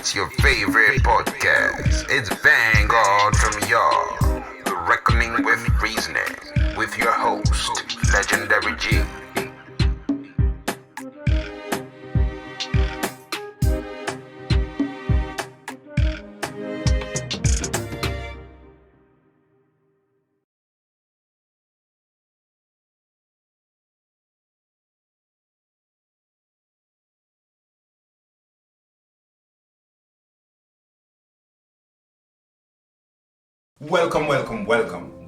It's your favorite podcast. It's Vanguard from Yaad. The Reckoning with Reasoning. With your host, Legendary G.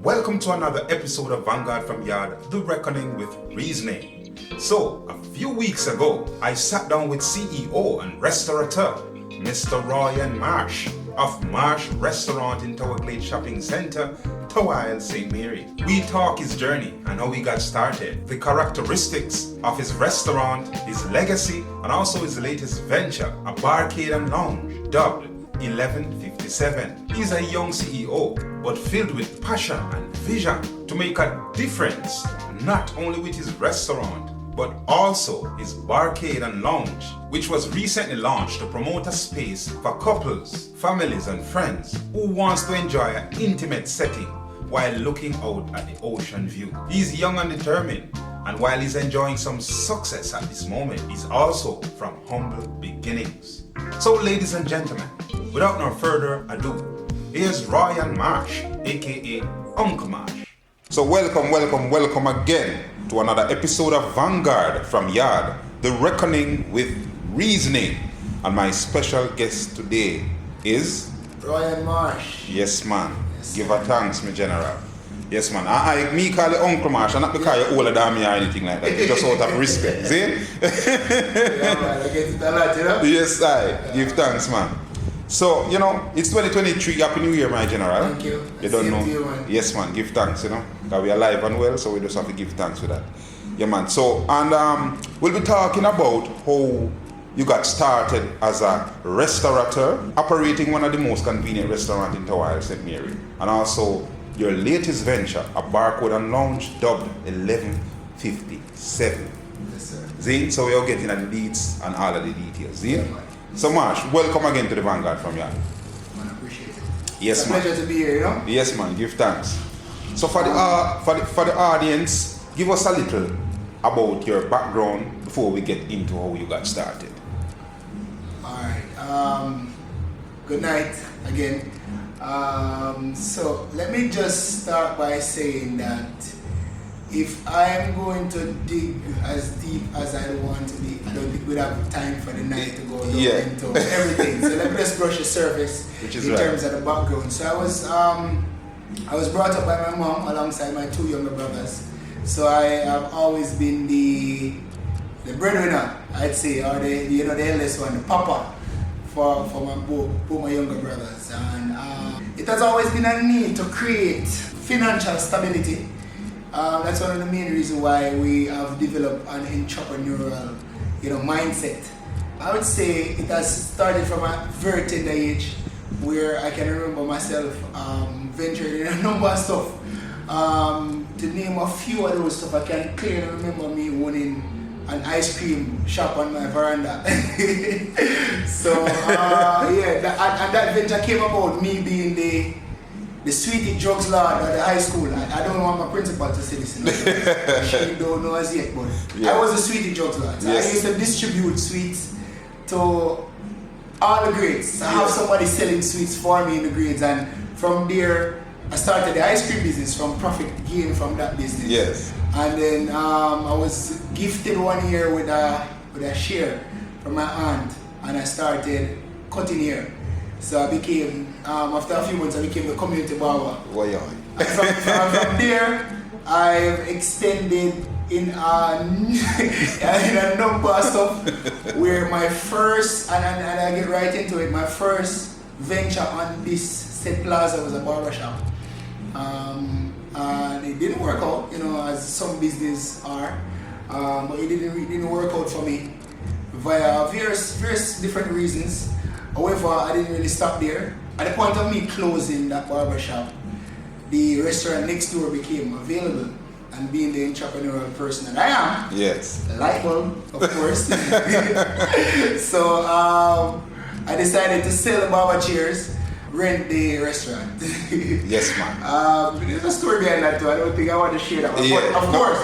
Welcome to another episode of Vanguard from Yaad, The Reckoning with Reasoning. So, a few weeks ago, I sat down with CEO and restaurateur, Mr. Royan Marsh, of Marsh Restaurant in Tower Glade Shopping Centre, Tower Isle, St. Mary. We talk his journey and how he got started, the characteristics of his restaurant, his legacy, and also his latest venture, a barcade and lounge, dubbed 1157. He's a young CEO, but filled with passion and vision to make a difference, not only with his restaurant, but also his barcade and lounge, which was recently launched to promote a space for couples, families, and friends who wants to enjoy an intimate setting while looking out at the ocean view. He's young and determined, and while he's enjoying some success at this moment, he's also from humble beginnings. So, ladies and gentlemen, without no further ado, here's Royan Marsh, aka Uncle Marsh. So welcome again to another episode of Vanguard from Yaad, The Reckoning with Reasoning. And my special guest today is Royan Marsh. Yes, man. Yes, give a thanks, my general. Yes, man. Me call you Uncle Marsh, and not because you're older than me or anything like that. Just out of respect, see? Yeah, man. I get it a lot, you know? Yes, I give thanks, man. So, it's 2023. Happy New Year, my general. Thank you. You don't know? You, man. Yes, man. Give thanks, Because we are alive and well, so we just have to give thanks for that. Yeah, man. So, and we'll be talking about how you got started as a restaurateur, operating one of the most convenient restaurants in Tower Isle, St. Mary. And also your latest venture, a barcode and lounge dubbed 1157. Yes, sir. See? So we are getting at the deeds and all of the details. See? Yeah, man. So Marsh, welcome again to the Vanguard from Yaad. Man, I appreciate it. Yes, it's a man. pleasure to be here, Yes, man. Give thanks. So for the audience, give us a little about your background before we get into how you got started. Alright. Good night again. So let me just start by saying that if I am going to dig as deep as I want to dig, I don't think we'd have time for the night to go into everything. So let me just brush the surface terms of the background. So I was brought up by my mom alongside my two younger brothers. So I have always been the breadwinner, I'd say, or the eldest one, the papa for both my younger brothers. And it has always been a need to create financial stability. That's one of the main reasons why we have developed an entrepreneurial, mindset. I would say it has started from a very tender age, where I can remember myself venturing in a number of stuff. To name a few of those stuff, I can clearly remember me owning an ice cream shop on my veranda. So that venture came about me being the sweetie drugs lord at the high school. I don't want my principal to say this. She don't know as yet, but I was a sweetie drugs lord. So I used to distribute sweets to all the grades. I have somebody selling sweets for me in the grades, and from there I started the ice cream business from profit gain from that business. Yes. And then I was gifted one year with a share from my aunt, and I started cutting hair. So I became, after a few months, I became a community barber. And from there, I've extended in a number of stuff, where my first, and I get right into it, my first venture on this said plaza was a barbershop. And it didn't work out, as some business are, but it didn't work out for me via various different reasons. However, I didn't really stop there. At the point of me closing that barbershop, the restaurant next door became available, and being the entrepreneurial person that I am, yes, light bulb, of course. So I decided to sell the barber chairs, rent the restaurant. Yes, man. There's a story behind that too. I don't think I want to share that one. Yeah. But of course,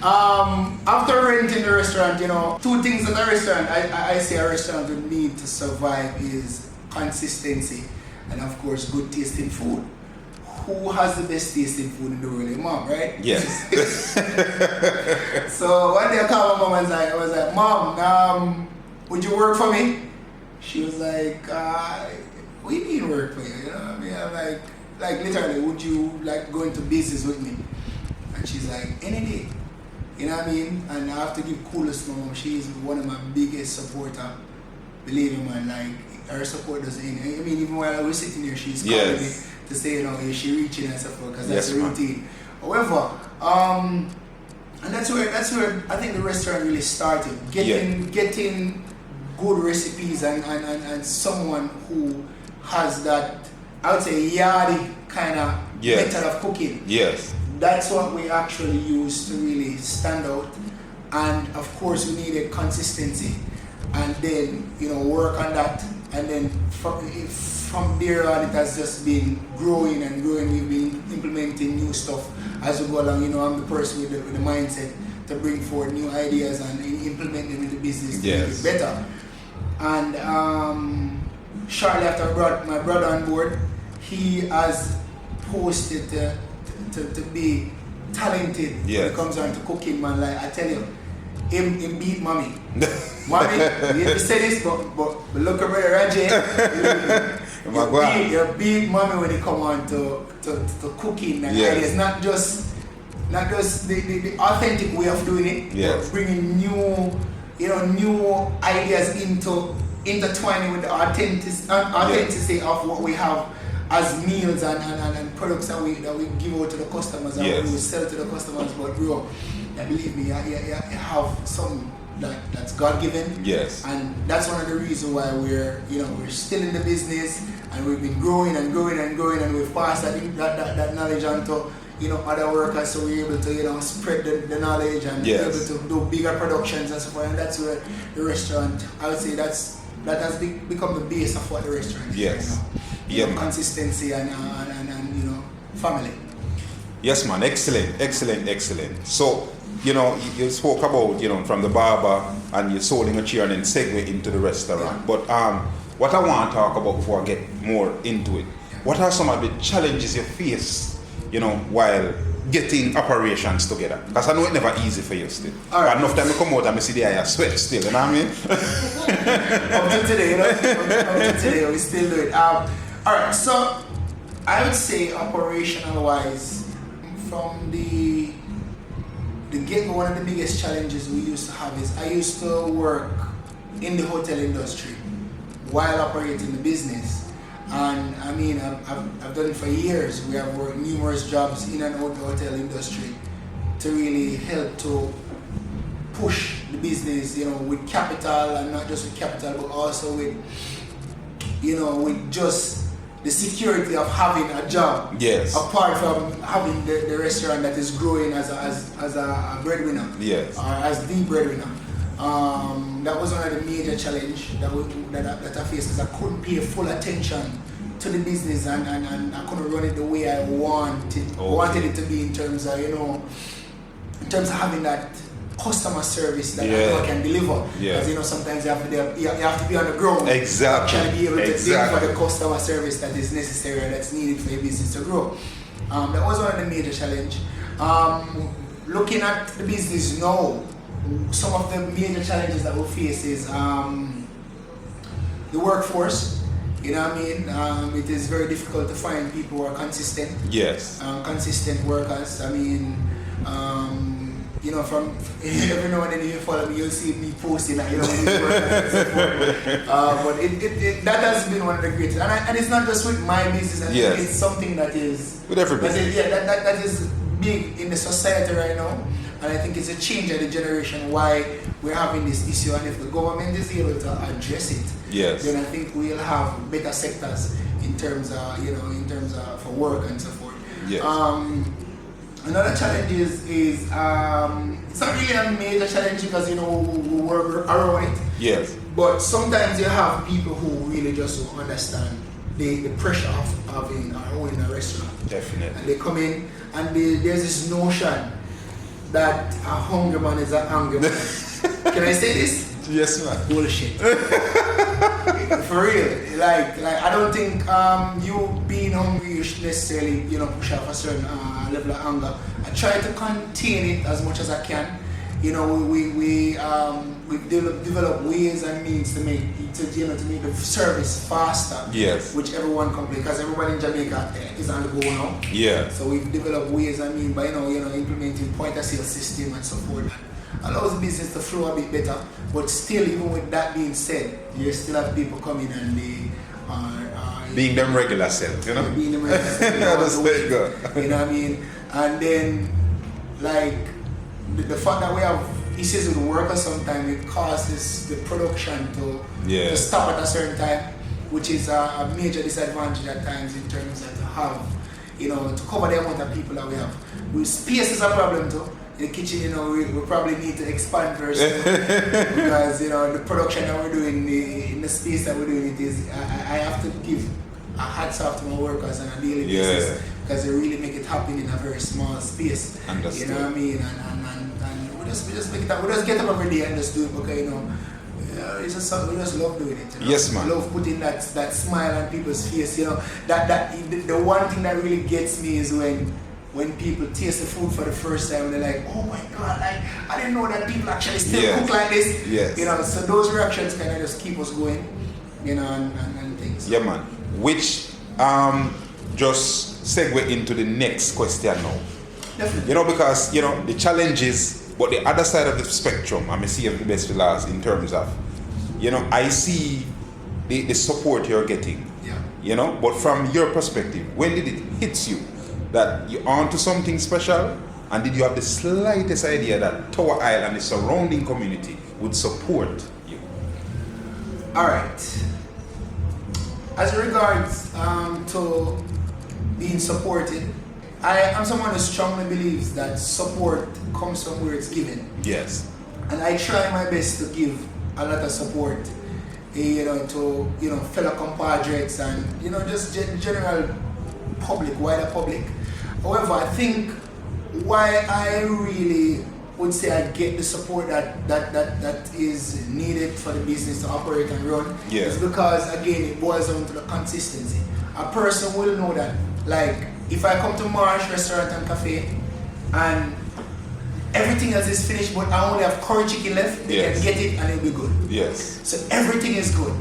after renting the restaurant, you know, two things in a restaurant I say a restaurant would need to survive is consistency and of course good tasting food. Who has the best tasting food in the world? Your mom, right? Yes. So one day I called my mom and I was like, Mom, would you work for me? She was like, what do you mean work for you? You know what I mean? I'm like literally, would you like go into business with me? And she's like, any day. You know what I mean? And I have to give kudos to my mom. She is one of my biggest supporter. Believe me, man, like her support doesn't end. I mean, even while I was sitting here, she's calling me to say, you know, is she reaching and stuff, because that's the routine. However, and that's where I think the restaurant really started. Getting good recipes and someone who has that, I would say, Yaad kind of method of cooking. Yes. That's what we actually use to really stand out. And of course, we needed consistency. And then, you know, work on that. And then from there on, it has just been growing and growing. We've been implementing new stuff as we go along. You know, I'm the person with the mindset to bring forward new ideas and implement them in the business to make it better. And shortly after I brought my brother on board, he has posted to be talented when it comes down to cooking, man. Like I tell you, him beat mommy. Mommy, you have to say this, but look at brother Raji. You beat mommy when it come on to cooking and ideas. Not just the authentic way of doing it, but bringing new ideas intertwining with the authenticity of what we have as meals and products that we give out to the customers and we sell to the customers. But bro, believe me, you have something that's God-given. Yes. And that's one of the reasons why we're still in the business and we've been growing and we've passed that knowledge on to other workers, so we're able to spread the knowledge and be able to do bigger productions and so forth. And that's where the restaurant, I would say that has become the base of what the restaurant is right now. Consistency and family. Yes, man. Excellent. So, you spoke about, from the barber and you're solding a chair and then segue into the restaurant. Yeah. But what I want to talk about before I get more into it, what are some of the challenges you face, while getting operations together? Because I know it's never easy for you still. Right. Enough time you come out and I see the eye sweat still, you know what I mean? Up to today, up to today, we still do it. Alright, so I would say operational wise, from the get-go, one of the biggest challenges we used to have is I used to work in the hotel industry while operating the business. And I mean, I've done it for years. We have worked numerous jobs in and out the hotel industry to really help to push the business, with capital, and not just with capital, but also with just the security of having a job. Yes. Apart from having the restaurant that is growing as a breadwinner. Yes. Or as the breadwinner. That was one of the major challenges that I faced, because I couldn't pay full attention to the business and I couldn't run it the way I wanted it to be in terms of having that customer service that I can deliver. Because sometimes you have to be on the ground. Exactly. To be able to deliver the customer service that is necessary and that's needed for your business to grow. That was one of the major challenges. Looking at the business now, some of the major challenges that we face is the workforce. You know what I mean? It is very difficult to find people who are consistent. Yes. Consistent workers. I mean, from every now and then you follow me, you'll see me posting that, but that has been one of the greatest. And it's not just with my business. I think it's something that is with every business. That is big in the society right now. And I think it's a change of the generation why we're having this issue, and if the government is able to address it, then I think we'll have better sectors in terms of for work and so forth. Yes. Another challenge is it's not really a major challenge because we work around it. Yes. But sometimes you have people who really just don't understand the pressure of having or owning a restaurant. Definitely. And they come in and there's this notion that a hungry man is an angry man. Can I say this? Yes, man. Bullshit. For real. Like I don't think you being hungry you should necessarily, push off a certain level of anger. I try to contain it as much as I can. We've developed ways and means to make the service faster. Yes. Which everyone complains because everybody in Jamaica is on the go now. Yeah. So we've developed ways and means by implementing point of sale system and so forth. Allows the business to flow a bit better. But still, even with that being said, you still have people coming and they are being them regular self, being them regular self. You know what I mean? And then the fact that we have issues with workers sometimes, it causes the production to stop at a certain time, which is a major disadvantage at times in terms of to have, to cover the amount of people that we have. Space is a problem too. The kitchen, we probably need to expand first because the production that we're doing, in the space that we're doing it is, I have to give a hats off to my workers on a daily basis because they really make it happen in a very small space. Understood. You know what I mean? And we just make it up. We just get up every day and just do it because it's just something we just love doing it. Yes, man. We love putting that smile on people's face. The one thing that really gets me is when people taste the food for the first time, they're like, oh my God, I didn't know that people actually still cook like this. Yes. So those reactions kind of just keep us going, and things. Yeah, man. Which just segue into the next question now. Definitely. Because, the challenges, but the other side of the spectrum, I may see the best villas in terms of, I see the support you're getting. Yeah. But from your perspective, when did it hit you that you're onto something special, and did you have the slightest idea that Tower Isle and the surrounding community would support you? All right. As regards to being supported, I am someone who strongly believes that support comes from where it's given. Yes. And I try my best to give a lot of support, to fellow compatriots and just general public, wider public. However, I think why I really would say I get the support that is needed for the business to operate and run is because, again, it boils down to the consistency. A person will know that, if I come to Marsh Restaurant and Cafe and everything else is finished but I only have curry chicken left, they can get it and it'll be good. Yes. So everything is good.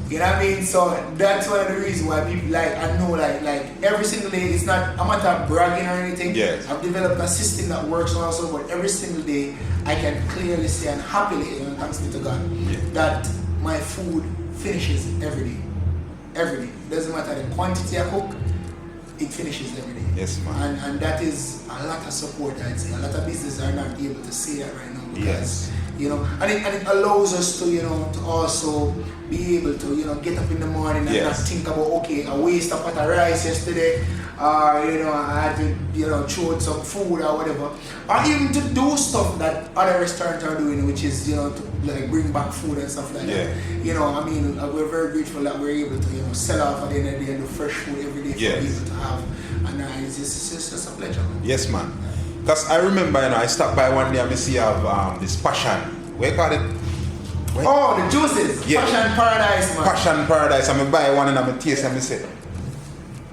You know what I mean? So that's one of the reasons why people I know every single day, it's not a matter of bragging or anything. Yes. I've developed a system that works also, but every single day I can clearly say and happily, thanks be to God, that my food finishes every day. Every day. Doesn't matter the quantity I cook, it finishes every day. Yes, man. And that is a lot of support, I'd say. A lot of businesses are not able to say that right now because and it allows us to to also be able to get up in the morning and not think about, okay, I wasted a pot of rice yesterday, or I had to throw out some food or whatever, or even to do stuff that other restaurants are doing, which is to bring back food and stuff like that. We're very grateful that we're able to sell off at the end of the day and do fresh food every day for people to have, and it's just a pleasure. Yes, man. Because I remember, I stopped by one day and I see you have this passion. What you call it? Oh, the juices. Yeah. Passion Paradise, man. Passion Paradise. I'm buy one and I'm taste and I say.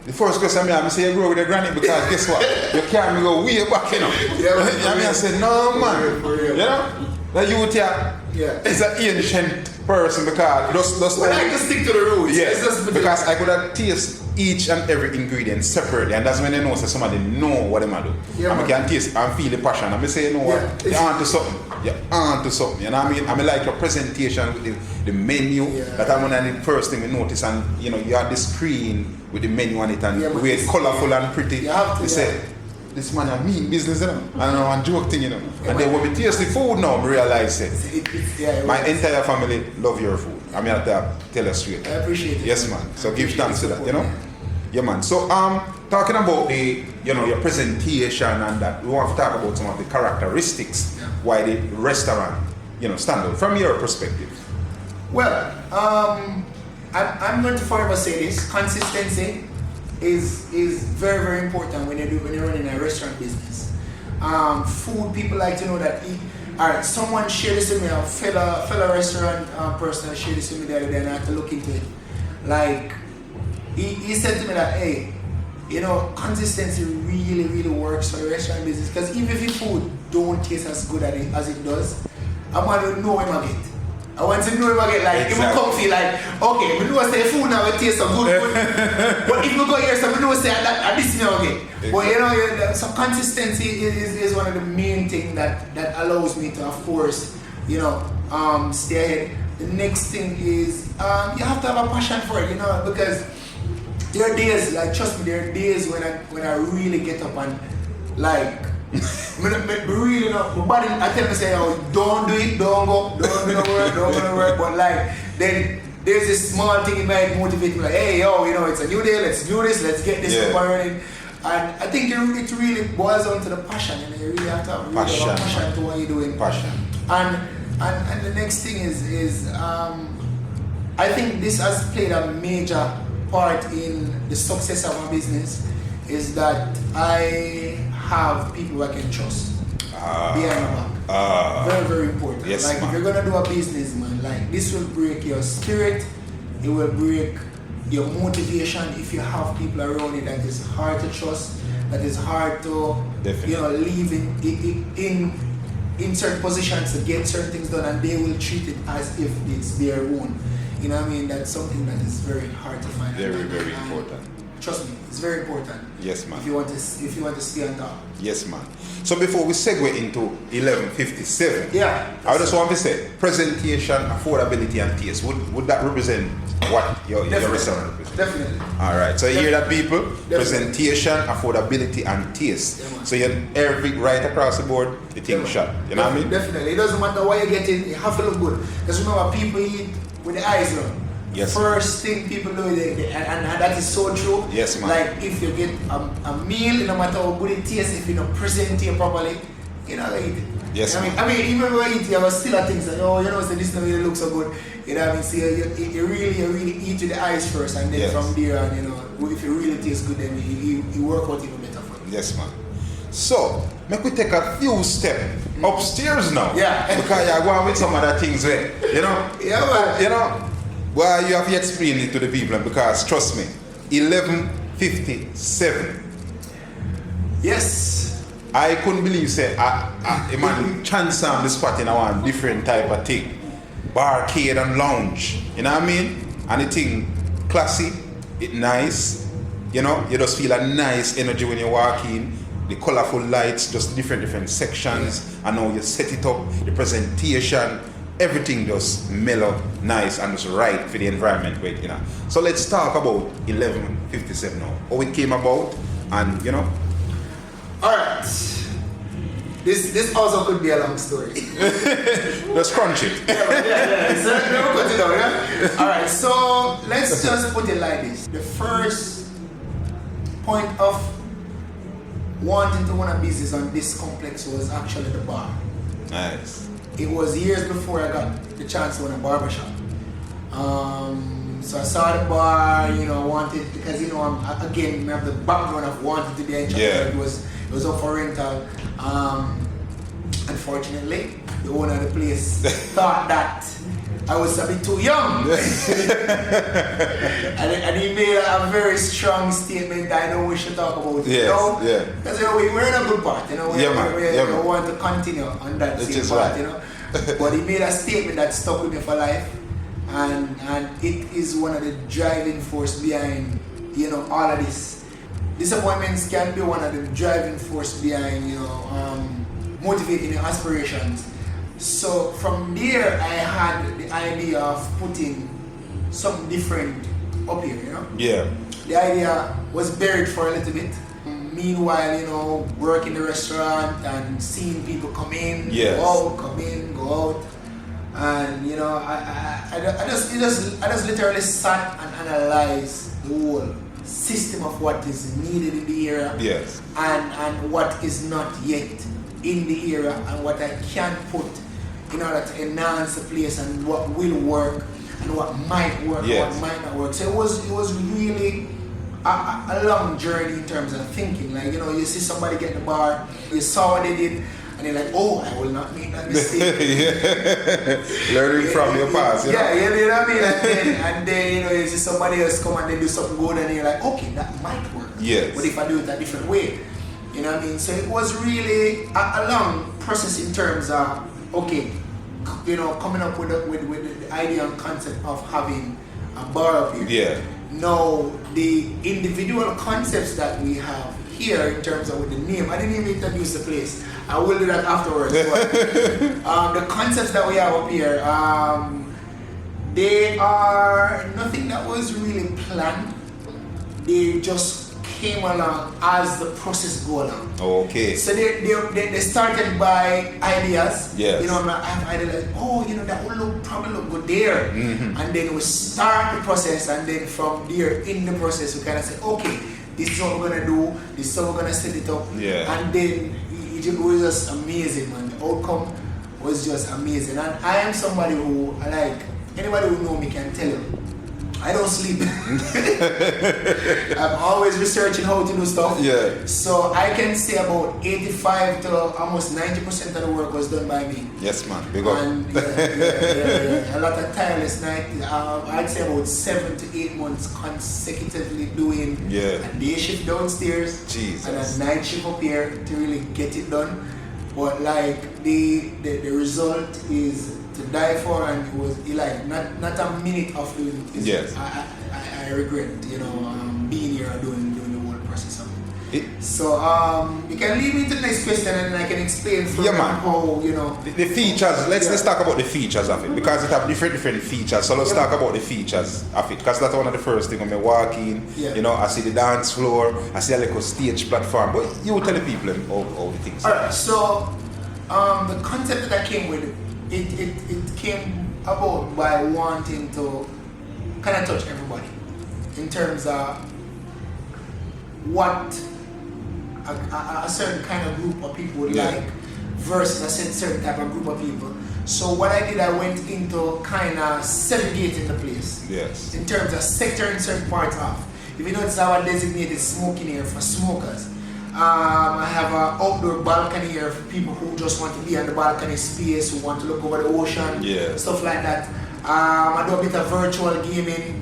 The first question I say you grow with your granny because guess what? You can't go way back, I said, no man. For real. The youth here is an ancient person because just we like to stick to the roots. Yes, because I could have taste each and every ingredient separately, and that's when they know so somebody know what they do. Yeah, and I can taste and feel the passion. And I say, what? You're onto something. You're onto something. You know what I mean? I like your presentation with the menu. That I'm one of the first thing we notice, and you have the screen with the menu on it and the way it's colourful and pretty. You have to. They say, this man a mean business, I don't know, and joke thing, And then when we taste the food now, I realize my entire family love your food. I mean, I have to tell you straight. I appreciate it. Yes, man. So give thanks to that, Yeah, man. So, talking about the, your presentation and that, we want to talk about some of the characteristics why the restaurant, stand out from your perspective. Well, I'm going to forever say this. Consistency is very, very important when you're running a restaurant business. Food, people like to know that alright, someone shared this with me, a fellow restaurant person shared this with me the other day, and I had to look into it. Like, he said to me that, hey, you know, consistency really, really works for the restaurant business, because even if your food don't taste as good as it does, I want to know him again. I want to know him again, like, if I come feel like, okay, we know say food now it tastes so good, but if we go here, so we know say that this now again. Exactly. But you know, so consistency is one of the main things that allows me to, of course, you know, stay ahead. The next thing is, you have to have a passion for it, you know, because there are days, like, trust me, there are days when I really get up and, like, really know, my body, I tell me say, oh, don't do it, don't go to work, but like, then there's this small thing in my head motivate me, like, hey, yo, you know, it's a new day, let's do this, let's get this up and running. And I think it really boils down to the passion, and you really have to have passion to what you're doing. Passion. And the next thing is I think this has played a major part in the success of my business, is that I have people I can trust behind my back. Very, very important. Yes, like, man. if you're gonna do a business, man, like, this will break your spirit, it will break your motivation if you have people around you that is hard to trust, that is hard to you know, leave in certain positions to get certain things done, and they will treat it as if it's their own. You know what I mean? That's something that is very hard to find. Very, very important. Trust me, it's very important. Yes, man. If you want to stay on top. Yes, man. So before we segue into 1157, yeah, I just want to say presentation, affordability, and taste. Would that represent what your restaurant represents? Definitely. All right. So you hear that, people? Definitely. Presentation, affordability, and taste. Yeah, man. So you're every right across the board, the thing shot. You know what I mean? Definitely. It doesn't matter what you're getting. You have to look good. Because remember, people eat with the eyes, you know. Yes. First thing people do, and that is so true. Yes, man. Like, if you get a meal, no matter how good it tastes, if you don't present it properly, you know, eat it. Yes, I mean, even when you eat, you have still things like, oh, you know, so this doesn't really look so good. You know what I mean? So you really eat with the eyes first, and then from there, and you know, if it really tastes good, then you work out even better for you. Yes, man. So, make we take a few steps upstairs now. Yeah. Because you're going with some other things there. You know? Yeah, man. You know? Well, you have to explain it to the people, because trust me, 1157. Yes. I couldn't believe, say, a man chance on the spot in one different type of thing. Barcade and lounge. You know what I mean? And the thing classy, it nice. You know, you just feel a nice energy when you walk in. The colorful lights, just different sections, and now you set it up, the presentation, everything just mellow, nice, and just right for the environment, wait, you know. So let's talk about 1157 now. How it came about, and you know. Alright. This also could be a long story. Let's crunch it. yeah. So never put it down, yeah? Alright, so let's just put it like this. The first point of wanting to run a business on this complex was actually the bar. Nice. It was years before I got the chance to run a barbershop. So I saw the bar, you know, wanted, because you know, I have the background of wanting to be an entrepreneur. It was up for rental. Unfortunately, the owner of the place thought that I was a bit too young. and he made a very strong statement that I know we should talk about. Yes, you know? yeah. Because you know, we're in a good part, you know. We want to continue on that same part, you know. But he made a statement that stuck with me for life, and it is one of the driving force behind, you know, all of this. Disappointments can be one of the driving force behind, you know, motivating your aspirations. So from there, I had the idea of putting something different up here, you know? Yeah. The idea was buried for a little bit. Meanwhile, you know, work in the restaurant and seeing people come in, go out, come in, go out. And, you know, I just literally sat and analyzed the whole system of what is needed in the area. Yes. And what is not yet in the area, and what I can put in order to enhance the place, and what will work. and what might work, Yes. and what might not work. So it was really a long journey in terms of thinking. Like, you know, you see somebody get the bar, you saw what they did, and you're like, oh, I will not make that mistake. Learning from your past, you know? Yeah, you know what I mean? And then, you know, you see somebody else come and they do something good, and you're like, okay, that might work. Yes. But if I do it a different way, you know what I mean? So it was really a long process in terms of, okay, you know, coming up with the idea and concept of having a bar up here. Yeah. Now, the individual concepts that we have here in terms of with the name, I didn't even introduce the place. I will do that afterwards. But, the concepts that we have up here, they are nothing that was really planned. They just came along as the process go along. Okay. So they started by ideas. Yes. You know, I have ideas like, oh, you know, that would probably look good there. Mm-hmm. And then we start the process, and then from there in the process we kind of say, okay, this is what we're gonna do, this is how we're gonna set it up. Yeah. And then it was just amazing, man. The outcome was just amazing. And I am somebody who, like, anybody who know me can tell you, I don't sleep. I'm always researching how to do stuff. Yeah. So I can say about 85 to almost 90% of the work was done by me. Yes, man. Big up. And yeah. A lot of tireless night. I'd say about 7 to 8 months consecutively doing a day shift downstairs Jesus. and a night shift up here to really get it done. But like the result is to die for, and it was like not a minute of doing it. Yes. I regret, you know, being here and doing the whole process of it. So you can lead me to the next question, and then I can explain further how, you know, the features. Let's talk about the features of it, because it have different features. So let's talk about the features of it, because that's one of the first things when I walk in. Yeah. You know, I see the dance floor, I see a little stage platform. But you tell the people all the things. Alright, so the concept that I came with, it came about by wanting to kind of touch everybody in terms of what a certain kind of group of people would like versus a certain type of group of people. So what I did, I went into kind of segregating the place. Yes. In terms of sectoring certain parts off. If you notice, I have a designated smoking area for smokers. I have an outdoor balcony here for people who just want to be on the balcony space, who want to look over the ocean, stuff like that. I do a bit of virtual gaming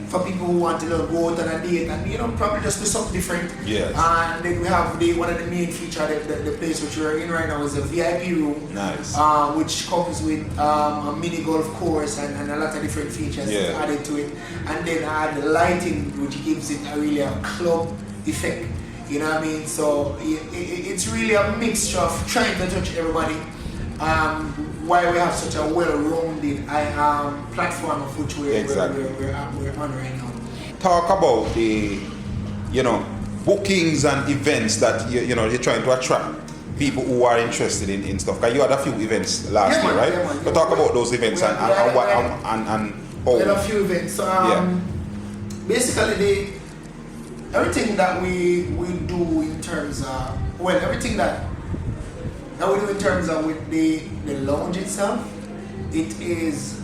for people who want to go out on a date and, you know, probably just do something different. Yes. And then we have one of the main features, the place which we're in right now is a VIP room. Nice. Which comes with a mini golf course and a lot of different features added to it. And then I add the lighting, which gives it a club effect. You know what I mean? So it's really a mixture of trying to touch everybody. Why we have such a well-rounded platform of which we're on right now. Talk about the, you know, bookings and events that you're trying to attract people who are interested in stuff. Because you had a few events last year, right? Yeah, but talk about those events and we had a few events. Basically, everything that we do in terms of, everything that we do in terms of with the lounge itself, it is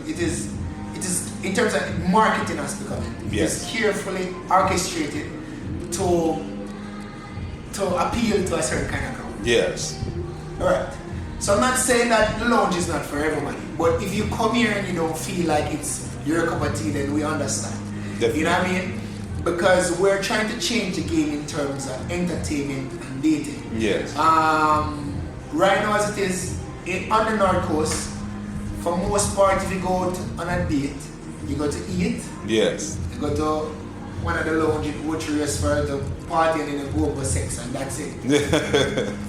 it is in terms of marketing aspect of it. It is carefully orchestrated to appeal to a certain kind of crowd. Yes. Alright. So I'm not saying that the lounge is not for everybody, but if you come here and you don't feel like it's your cup of tea, then we understand. Definitely. You know what I mean? Because we're trying to change the game in terms of entertainment and dating. Yes. Right now as it is on the North Coast, for most part, if you go out on a date, you go to eat. Yes. You go to one of the lounge watchers for the party, and then you go for sex, and that's it.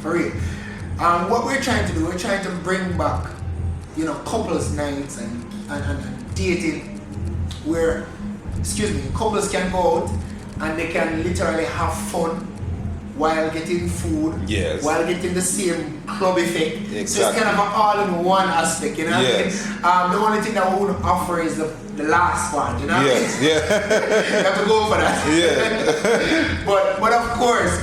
For real. What we're trying to do, we're trying to bring back, you know, couples nights and dating where, couples can go out and they can literally have fun while getting food, while getting the same club effect. Exactly. So it's kind of an all-in-one aspect, you know what I mean? The only thing that we would offer is the last part, you know what I mean? You have to go for that. But of course,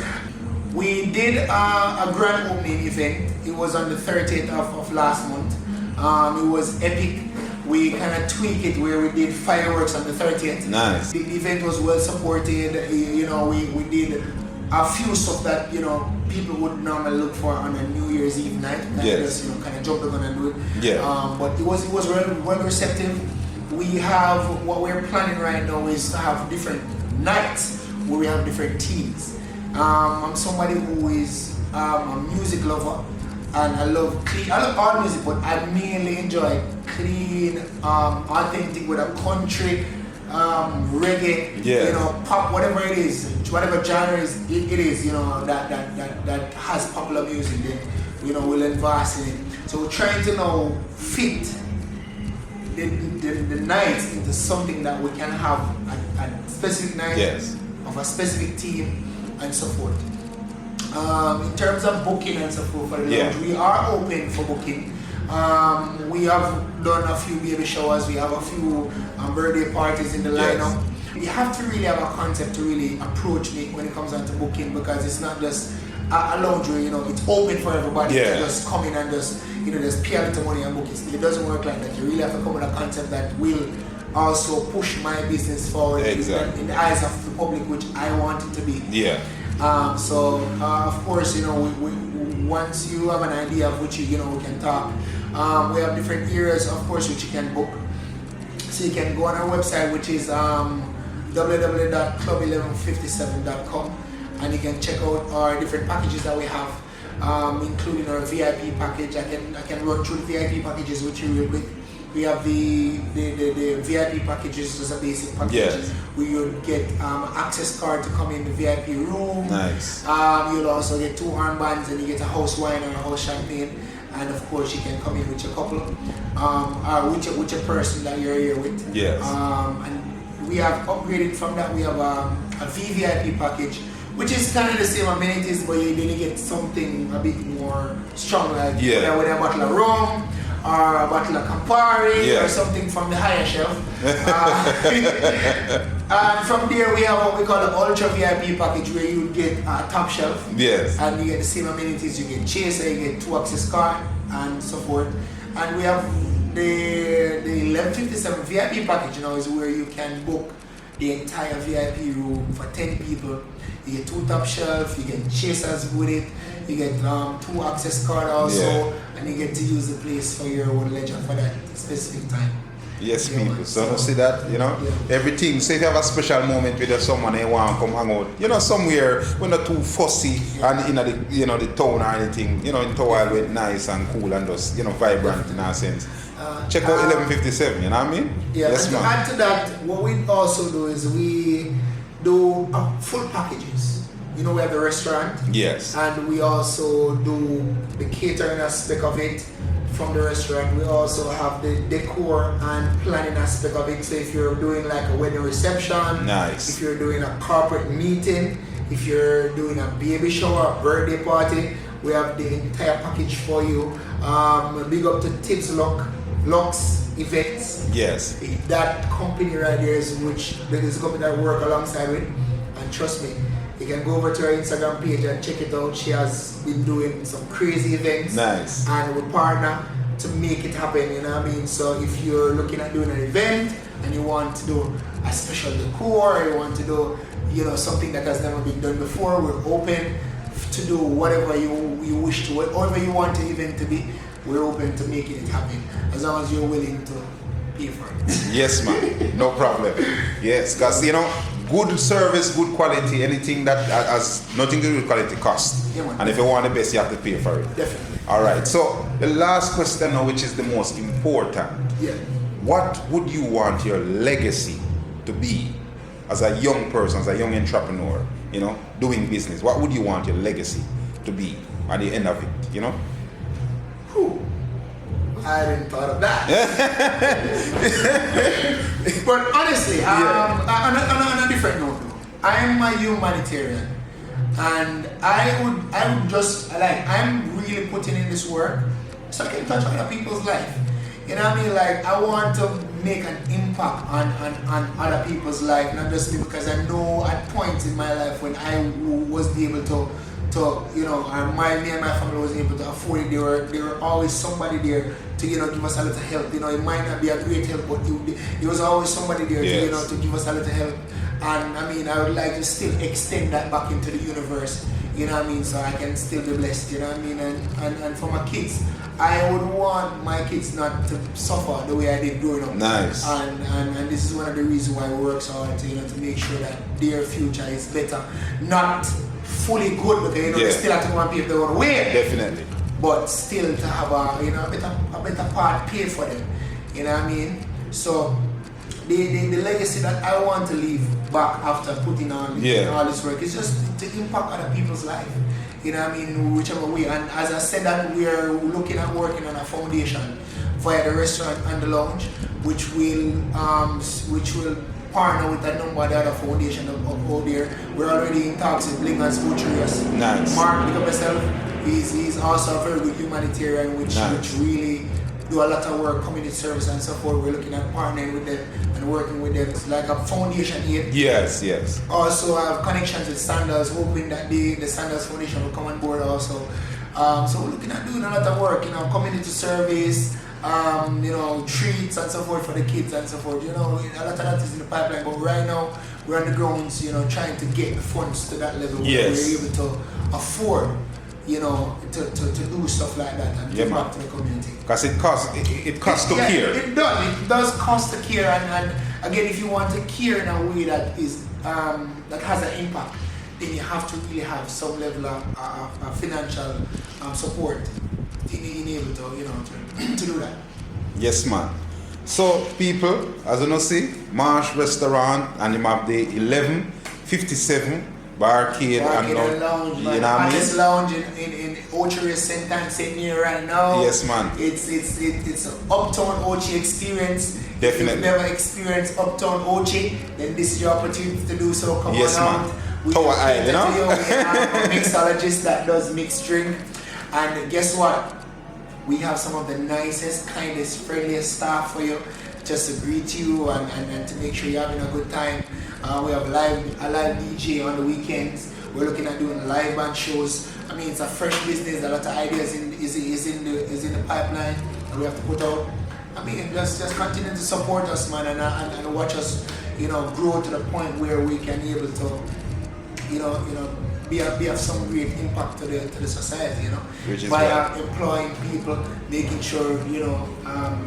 we did a grand opening event. It was on the 30th of last month. It was epic. We kind of tweaked it where we did fireworks on the 30th. Nice. The event was well supported. You know, we did a few stuff that, you know, people would normally look for on a New Year's Eve night. Yes. Just, you know, kind of jump the gun and do it. Yeah. But it was well receptive. We have, what we're planning right now is to have different nights where we have different teams. I'm somebody who is a music lover, and I love all music, but I mainly enjoy clean, authentic with a country, reggae, Yes. you know, pop, whatever it is, whatever genre it is, you know, that has popular music, then, you know, we'll invest in it. So we're trying to now fit the nights into something that we can have a specific night of a specific team and so forth. In terms of booking and so forth for the lounge, we are open for booking. We have done a few baby showers, we have a few birthday parties in the lineup. You have to really have a concept to really approach me when it comes down to booking, because it's not just a lounge where, you know, it's open for everybody to just come in and just, you know, just pay a little money and book it. It doesn't work like that. You really have to come with a concept that will also push my business forward in the eyes of the public, which I want it to be. Of course, you know, we once you have an idea of which you know, we can talk. We have different areas, of course, which you can book. So you can go on our website, which is www.club1157.com, and you can check out our different packages that we have, including our VIP package. I can run through the VIP packages with you real quick. We have the VIP packages as a basic package. Where you'll get access card to come in the VIP room. Nice. You'll also get 2 armbands, and you get a house wine or a house champagne. And of course, you can come in with your couple, or with your person that you're here with. And we have upgraded from that. We have a VVIP package, which is kind of the same amenities, but you then get something a bit more strong, like with a bottle of rum, or a bottle of Campari, or something from the higher shelf. From there, we have what we call the Ultra VIP package, where you get a top shelf. And you get the same amenities. You get chaser, you get 2 access card, and so forth. And we have the 1157 VIP package, you know, is where you can book the entire VIP room for 10 people. You get 2 top shelf, you get chasers with it, you get 2 access card also, and you get to use the place for your own leisure for that specific time. Yes, people. So see that, you know, everything. So if you have a special moment with someone and you want to come hang out, you know, somewhere we're not too fussy and in the, you know, the town or anything, you know, in Towal with nice and cool and just, you know, vibrant in our sense. Check out 1157, you know what I mean? And to add to that, what we also do is we do full packages. You know, we have the restaurant. And we also do the catering aspect of it from the restaurant. We also have the decor and planning aspect of it. So if you're doing like a wedding reception, if you're doing a corporate meeting, if you're doing a baby shower, a birthday party, we have the entire package for you. Big up to Tips Lux Events. That company right there is a company that I work alongside with, and trust me, you can go over to her Instagram page and check it out. She has been doing some crazy events. And we partner to make it happen, you know what I mean? So if you're looking at doing an event and you want to do a special decor, or you want to do, you know, something that has never been done before, we're open to do whatever you wish to, whatever you want the event to be. We're open to making it happen, as long as you're willing to pay for it. Yes, man. No problem. Yes, because, you know, good service, good quality, anything that has nothing to do with quality cost. And if you want the best, you have to pay for it. Definitely. All right. So the last question now, which is the most important. What would you want your legacy to be as a young person, as a young entrepreneur, you know, doing business? What would you want your legacy to be at the end of it, you know? I didn't thought of that. But honestly, on a different note, I am a humanitarian, and I would just like, I'm really putting in this work so I can touch other people's life. You know what I mean? Like, I want to make an impact on other people's life, not just because I know at points in my life when I was able to to, you know, and me and my family was able to afford it. There were always somebody there to, you know, give us a little help. You know, it might not be a great help, but there was always somebody there to, you know, to give us a little help. And I mean, I would like to still extend that back into the universe, you know what I mean, so I can still be blessed, you know what I mean, and for my kids, I would want my kids not to suffer the way I did growing up. Nice. And this is one of the reasons why we work so hard to, you know, to make sure that their future is better. Not fully good, but you know, they still have to go and pave their own way. Definitely. But still to have a, you know, a better part paid for them. You know what I mean? So the legacy that I want to leave back after putting on all this work is just to impact other people's life. You know what I mean? Whichever way. And as I said that, we are looking at working on a foundation via the restaurant and the lounge, which will partner with a number of the other foundations out there. We're already in talks with Blinger's Butcherias. Nice. Mark, pick up yourself. He's also a very good humanitarian, which really do a lot of work, community service and so forth. We're looking at partnering with them and working with them. It's like a foundation aid. Yes, yes. Also, I have connections with Sandals, hoping that the Sandals Foundation will come on board also. So we're looking at doing a lot of work, you know, community service, you know, treats and so forth for the kids and so forth. You know, a lot of that is in the pipeline, but right now we're on the grounds, you know, trying to get the funds to that level where we're able to afford, you know, to do stuff like that and give back to the community. Because it costs to care. It does cost to care, and again, if you want to care in a way that is that has an impact, then you have to really have some level of financial support to be able to, you know, to do that. Yes, man. So people, as you know, see, Marsh Restaurant, and you have the 1157 Barcade and Lounge, you know what I mean? Lounge in Ochery St. Near right now. Yes, man. It's an Uptown Ochi experience. Definitely. If you've never experienced Uptown Ochi, then this is your opportunity to do so. Come on out. Man. Tower Isle, you know? We have a mixologist that does mixed drink. And guess what? We have some of the nicest, kindest, friendliest staff for you, just to greet you and to make sure you're having a good time. We have a live DJ on the weekends. We're looking at doing live band shows. I mean, it's a fresh business. A lot of ideas is in the pipeline that we have to put out. I mean, just continue to support us, man, and watch us, you know, grow to the point where we can be able to, you know, be of some great impact to the society, you know, by employing people, making sure, you know,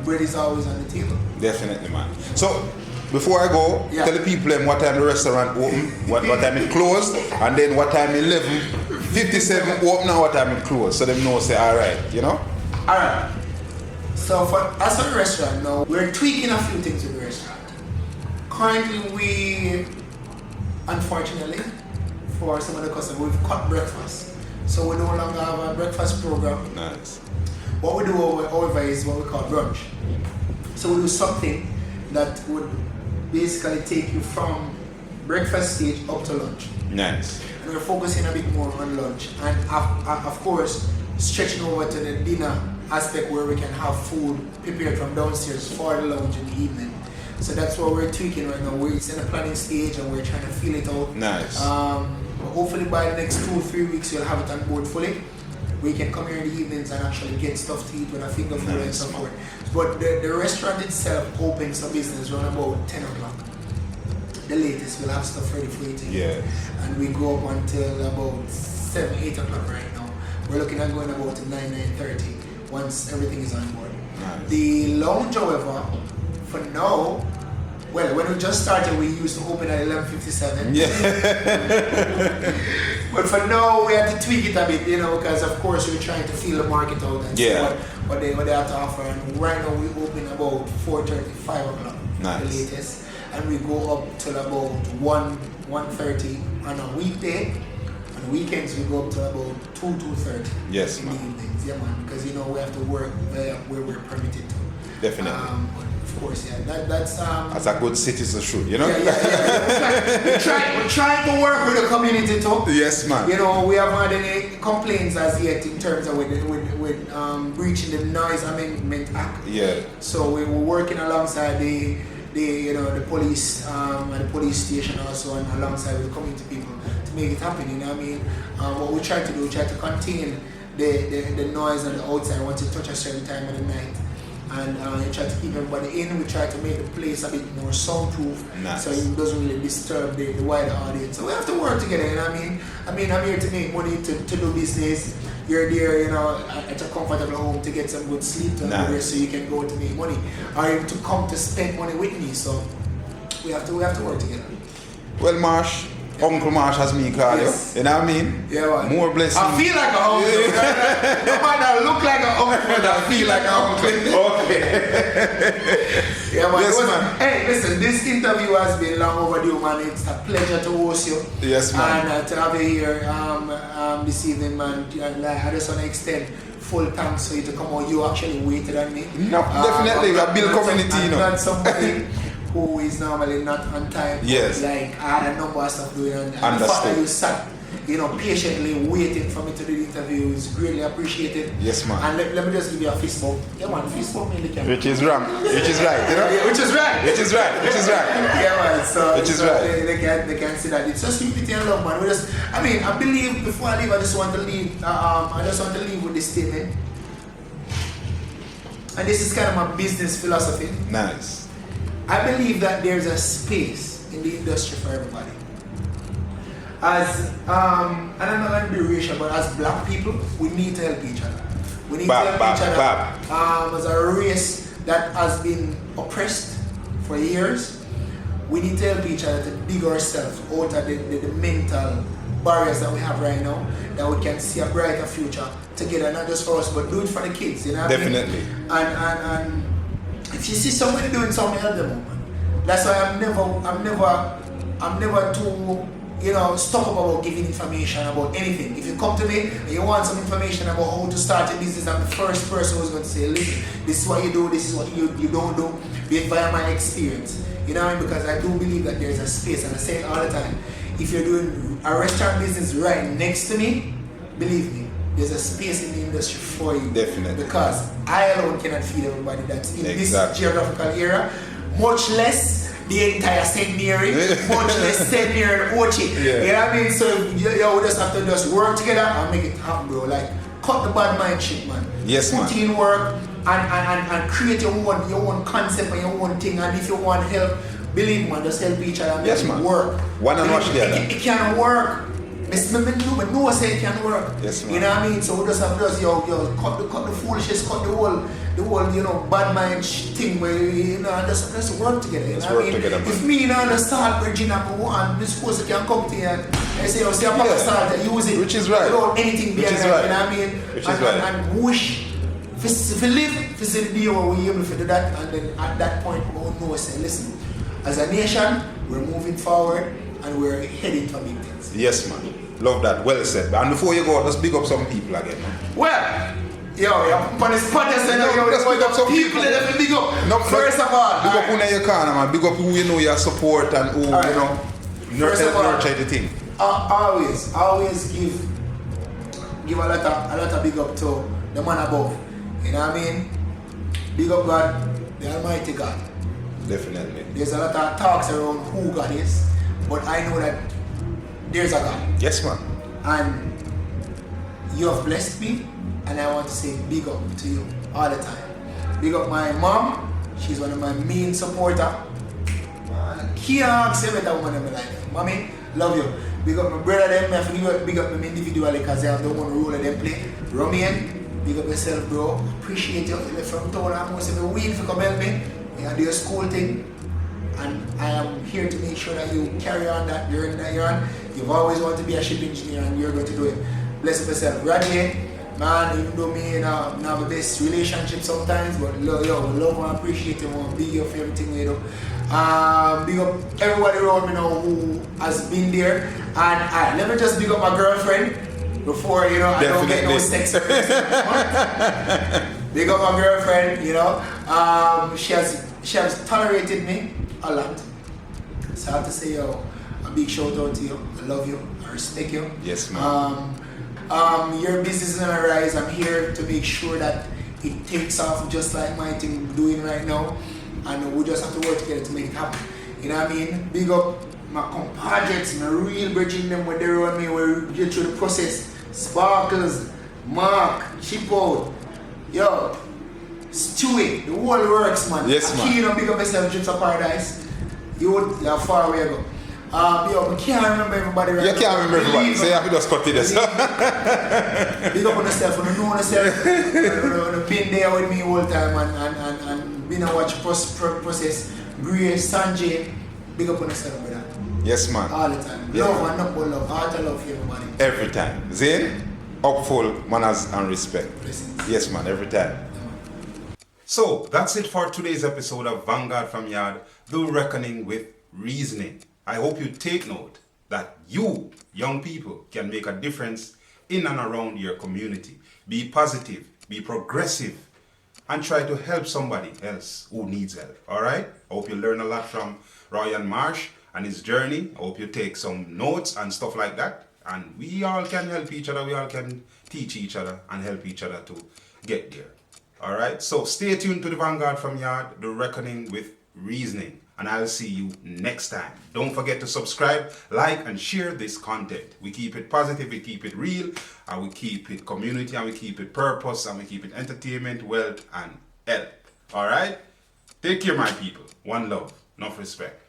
bread is always on the table. Definitely, man. So before I go, tell the people what time the restaurant open, what time it closed, and then what time 11:57 open and what time it closed, so them know say alright, you know? Alright. So as for the restaurant now, we're tweaking a few things with the restaurant. Currently we, unfortunately, for some of the customers, we've cut breakfast. So we no longer have a breakfast program. Nice. What we do however is what we call brunch. So we do something that would basically take you from breakfast stage up to lunch. Nice. And we're focusing a bit more on lunch. And of course, stretching over to the dinner aspect where we can have food prepared from downstairs for the lounge in the evening. So that's what we're tweaking right now. It's in the planning stage and we're trying to feel it out. Nice. Hopefully by the next 2-3 weeks we'll have it on board fully. We can come here in the evenings and actually get stuff to eat with a finger food and so forth. But the restaurant itself opens for business around about 10 o'clock. The latest, we'll have stuff ready for you to eat. And we go up until about 7-8 o'clock right now. We're looking at going about to 9-9:30 once everything is on board. Nice. The lounge, however, for now, well, when we just started, we used to open at 11:57. Yeah. But for now, we have to tweak it a bit, you know, because of course we're trying to feel the market out and see what they have to offer. And right now we open about 4:30, 5 o'clock, the latest, and we go up till about 1:30 on a weekday. On weekends we go up to about 2:30 in the evenings, man, because you know we have to work where we're permitted to. Definitely. Of course, that's a good citizen should, you know? We're trying to work with the community too. Yes, man. You know, we haven't had any complaints as yet in terms of with breaching the Noise Amendment Act. Yeah. So we were working alongside the the police and the police station also, and alongside with the community people to make it happen. You know what I mean? What we try to do, we try to contain the noise on the outside once it touches a certain time of the night. And we try to keep everybody in. We try to make the place a bit more soundproof, nice. so it doesn't really disturb the wider audience. So we have to work together, you know what I mean? I'm here to make money, to do business. You're there, at a comfortable home to get some good sleep, nice. So you can go to make money, or to come to spend money with me. So we have to work together. Well, Marsh. Uncle Marsh has me call yes. You know what I mean? Yeah, man. More blessings. I feel like an uncle. I might not look like an uncle, but I feel like an uncle. Okay. Yeah, man. Yes, man. Hey, listen, this interview has been long overdue, man. It's a pleasure to host you. Yes, man. And to have you here this evening, man. I just want to extend full thanks for you to come on. You actually waited on me. No, definitely. We have built community, I'm not somebody who is normally not on time. Yes. Like, I had a number of stuff doing, and the fact that you sat, patiently waiting for me to do the interview is greatly appreciated. Yes, man. And let me just give you a fist bump. Yeah, man, fist bump me in the camera. Which is wrong. Which is right, Yeah, which is right. Which is right. Which is right. Yeah, man. So, which is right. They can see that. It's just unity and love, man. I believe, before I leave, I just want to leave with this statement. And this is kind of my business philosophy. Nice. I believe that there's a space in the industry for everybody. As, and I'm not going to be racial, but as black people, we need to help each other. We need to help each other. As a race that has been oppressed for years, we need to help each other to dig ourselves out of the mental barriers that we have right now, that we can see a brighter future together, not just for us, but do it for the kids, Definitely. And if you see somebody doing something, help them, man. That's why I'm never too, stuck up about giving information about anything. If you come to me and you want some information about how to start a business, I'm the first person who's going to say, listen, this is what you do, this is what you don't do, be it via my experience. You know what I mean? Because I do believe that there's a space, and I say it all the time. If you're doing a restaurant business right next to me, believe me, there's a space in the industry for you. Definitely. Because I alone cannot feed everybody that's in this geographical area, much less the entire St. Mary, much less St. Mary and Ochi. Yeah. You know what I mean? So we just have to just work together and make it happen, bro. Like, cut the bad mind shit, man. Yes, man. Put in work and create your own concept and your own thing. And if you want help, believe me, man, just help each other and yes, make man. it work. One and watch the other. It can work. But no say it can work. Yes, man. You know what I mean? So we just have to cut the foolishness, cut the whole bad mind thing where just work together. Let's work together, man. If me the salt bridging up and this person can come to you and say, a pack of salt and use it. Which is right. Without anything behind it. Right. You know what I mean? Which is right. And wish if we live, to see the day where we're able to do that, and then at that point we will know, say, listen, as a nation, we're moving forward and we're heading for big things. Yes, man. Love that. Well said. And before you go, let's big up some people again, man. Well, on the spot, let's big up some people that have big up. No, first of all, big up who in your corner, man. Big up who you know your support and who, nurture the thing. Always give a lot of big up to the man above. You know what I mean? Big up God, the Almighty God. Definitely. There's a lot of talks around who God is, but I know that there's a God. Yes, man. And you have blessed me, and I want to say big up to you all the time. Big up my mom, she's one of my main supporters. Can't ask a better woman in my life. Mommy, love you. Big up my brother them, I have to big up them individually because they have the one role of them play. Romian, big up yourself, bro. Appreciate you. You left from town almost every week to come help me. You do your school thing. And I am here to make sure that you carry on that journey that you're on. You've always wanted to be a ship engineer and you're going to do it. Bless yourself. Graduate, man, even though me and I have the best relationship sometimes, but love and appreciate you, man. Big you for everything you do. Big up everybody around me now who has been there. And let me just big up my girlfriend before, I don't get no sex. Big up my girlfriend, she has tolerated me a lot. So I have to say, a big shout out to you. I love you. I respect you. Yes, man. Your business is on a rise. I'm here to make sure that it takes off just like my thing doing right now. and we just have to work together to make it happen. You know what I mean? Big up my compadres, my real bridging them when they run me, where we get through the process. Sparkles, Mark, Chip out, yo, Stewie, the whole works, man. Yes, man. You know, big up yourself, Trips of Paradise. You're far away ago. Yo, I can't remember everybody right You can't remember everybody, so you have to just cut it this. Big up on yourself, when you know yourself, you've been there with me all the time and been and watch process. Grace, Sanjay, big up on yourself, brother. Yes, man. All the time. Yeah. Love and not but love. Heart and love for everybody. Every time. Zane, upful manners and respect. Blessings. Yes, man, every time. So, that's it for today's episode of Vanguard from Yaad, The Reckoning with Reasoning. I hope you take note that you, young people, can make a difference in and around your community. Be positive, be progressive, and try to help somebody else who needs help. Alright? I hope you learn a lot from Royan Marsh and his journey. I hope you take some notes and stuff like that. And we all can help each other, we all can teach each other and help each other to get there. Alright? So stay tuned to the Vanguard from Yaad, The Reckoning with Reasoning. And I'll see you next time. Don't forget to subscribe, like, and share this content. We keep it positive, we keep it real, and we keep it community, and we keep it purpose, and we keep it entertainment, wealth, and help. Alright? Take care, my people. One love, enough respect.